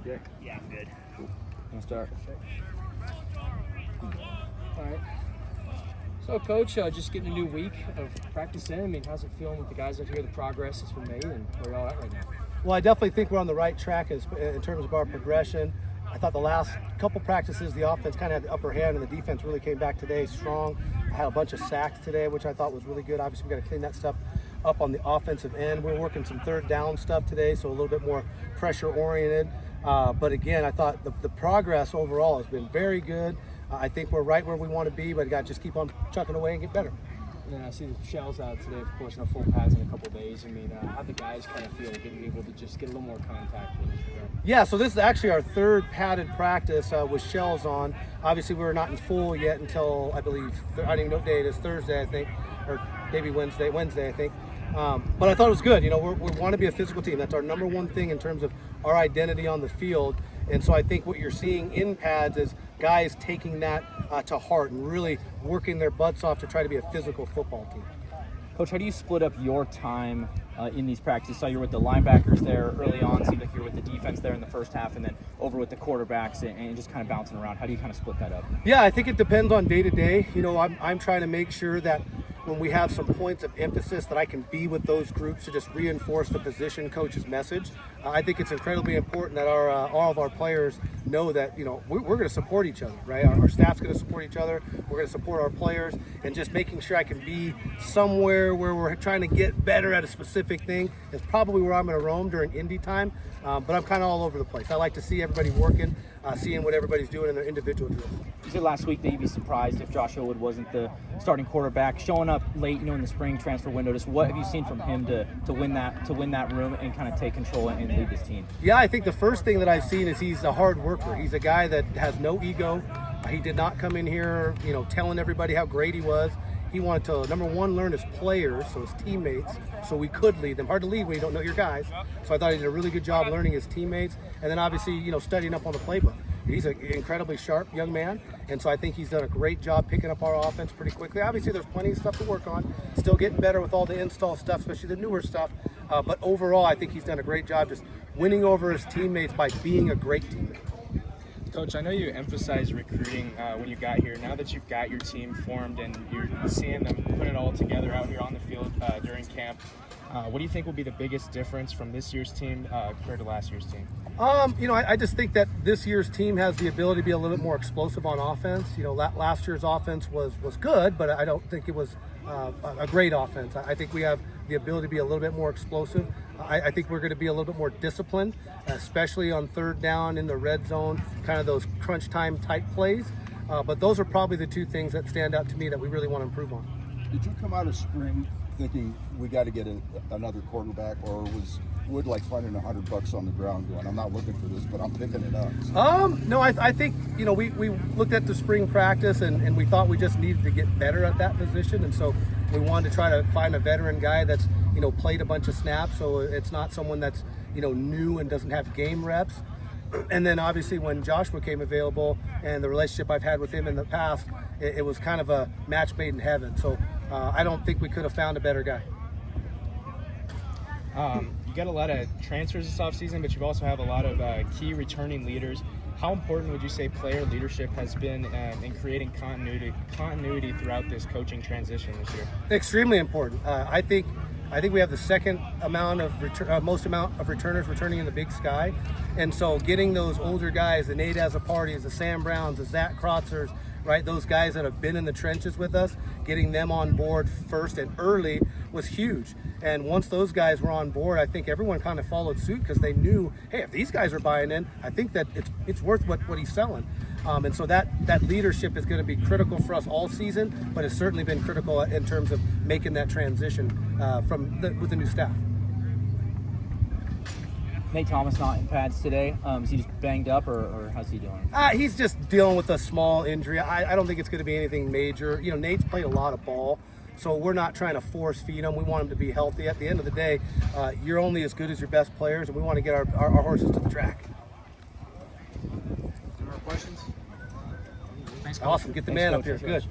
Yeah. Yeah, I'm good. Cool. Want to start? All right. So, Coach, just getting a new week of practice in. I mean, how's it feeling with the guys out here, the progress that's been made, and where y'all at right now? Well, I definitely think we're on the right track in terms of our progression. I thought the last couple practices, the offense kind of had the upper hand, and the defense really came back today strong. I had a bunch of sacks today, which I thought was really good. Obviously, we got to clean that stuff up on the offensive end. We're working some third down stuff today, so a little bit more pressure oriented. But again, I thought the progress overall has been very good. I think we're right where we want to be, but got to just keep on chucking away and get better. Yeah, I see the Shell's out today, of course, in full pads in a couple of days. I mean, how the guys kind of feel getting able to just get a little more contact? Yeah, so this is actually our third padded practice with Shells on. Obviously, we were not in full yet until, I believe, I don't even know what day it is, Thursday, I think, or maybe Wednesday, I think. But I thought it was good. You know, we want to be a physical team. That's our number one thing in terms of our identity on the field. And so I think what you're seeing in pads is guys taking that to heart and really working their butts off to try to be a physical football team. Coach, how do you split up your time in these practices? So you're with the linebackers there early on. Seemed like you're with the defense there in the first half, and then over with the quarterbacks and just kind of bouncing around. How do you kind of split that up? Yeah, I think it depends on day to day. You know, I'm trying to make sure that when we have some points of emphasis that I can be with those groups to just reinforce the position coach's message. I think it's incredibly important that all of our players know that, you know, we're going to support each other, right? Our staff's going to support each other. We're going to support our players, and just making sure I can be somewhere where we're trying to get better at a specific thing is probably where I'm going to roam during Indy time. But I'm kind of all over the place. I like to see everybody working, seeing what everybody's doing in their individual drills. You said last week that you'd be surprised if Josh Elwood wasn't the starting quarterback, showing up late, in the spring transfer window. Just what have you seen from him to win that room and kind of take control and lead this team? Yeah, I think the first thing that I've seen is he's a hard worker. He's a guy that has no ego. He did not come in here, telling everybody how great he was. He wanted to, number one, learn his players, so his teammates, so we could lead them. Hard to lead when you don't know your guys. So I thought he did a really good job learning his teammates, and then obviously, studying up on the playbook. He's an incredibly sharp young man, and so I think he's done a great job picking up our offense pretty quickly. Obviously, there's plenty of stuff to work on. Still getting better with all the install stuff, especially the newer stuff. But overall, I think he's done a great job just winning over his teammates by being a great teammate. Coach, I know you emphasized recruiting when you got here. Now that you've got your team formed and you're seeing them put it all together out here on the field during camp, what do you think will be the biggest difference from this year's team compared to last year's team? I just think that this year's team has the ability to be a little bit more explosive on offense. Last year's offense was good, but I don't think it was a great offense. I think we have the ability to be a little bit more explosive. I think we're going to be a little bit more disciplined, especially on third down in the red zone, kind of those crunch time type plays. But those are probably the two things that stand out to me that we really want to improve on. Did you come out of spring thinking we got to get another quarterback, or was Wood like finding $100 on the ground going, I'm not looking for this, but I'm picking it up? No, I think, we looked at the spring practice and we thought we just needed to get better at that position. And so we wanted to try to find a veteran guy that's, played a bunch of snaps. So it's not someone that's, new and doesn't have game reps. And then obviously when Joshua came available and the relationship I've had with him in the past, it was kind of a match made in heaven. So I don't think we could have found a better guy. You got a lot of transfers this offseason, but you also have a lot of key returning leaders. How important would you say player leadership has been in creating continuity throughout this coaching transition this year? Extremely important. I think we have the second amount of most amount of returners returning in the Big Sky, and so getting those older guys, the Nate Azzapartis, the Sam Browns, the Zach Krotzers, right? Those guys that have been in the trenches with us, getting them on board first and early was huge. And once those guys were on board, I think everyone kind of followed suit because they knew, hey, if these guys are buying in, I think that it's worth what he's selling. And so that leadership is going to be critical for us all season, but it's certainly been critical in terms of making that transition with the new staff. Nate Thomas not in pads today. Is he just banged up, or how's he doing? He's just dealing with a small injury. I don't think it's going to be anything major. Nate's played a lot of ball, so we're not trying to force feed him. We want him to be healthy. At the end of the day, you're only as good as your best players, and we want to get our horses to the track. Any more questions? Thanks, Coach. Awesome. Get the man up here. Good.